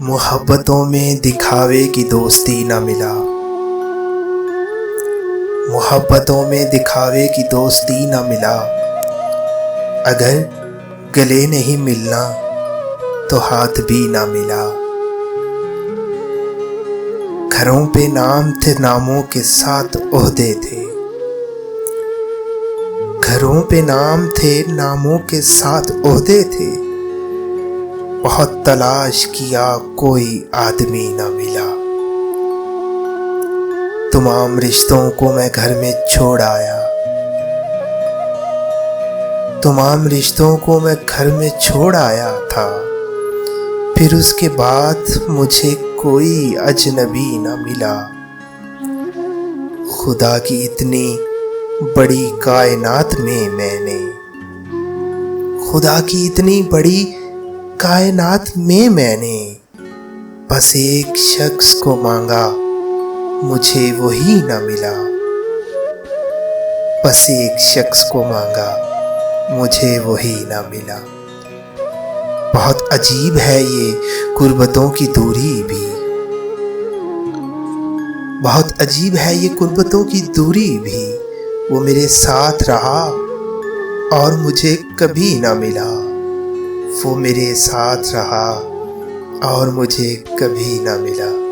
मोहब्बतों में दिखावे की दोस्ती न मिला। मोहब्बतों में दिखावे की दोस्ती न मिला। अगर गले नहीं मिलना तो हाथ भी ना मिला। घरों पे नाम थे, नामों के साथ ओहदे थे। घरों पे नाम थे, नामों के साथ ओहदे थे। बहुत तलाश किया, कोई आदमी न मिला। तमाम रिश्तों को मैं घर में छोड़ आया। तमाम रिश्तों को मैं घर में छोड़ आया था। फिर उसके बाद मुझे कोई अजनबी न मिला। खुदा की इतनी बड़ी कायनात में खुदा की इतनी बड़ी कायनात में मैंने बस एक शख्स को मांगा, मुझे वही न मिला। बस एक शख्स को मांगा, मुझे वही न मिला। बहुत अजीब है ये गुर्बतों की दूरी भी। बहुत अजीब है ये गुर्बतों की दूरी भी। वो मेरे साथ रहा और मुझे कभी ना मिला। वो मेरे साथ रहा और मुझे कभी ना मिला।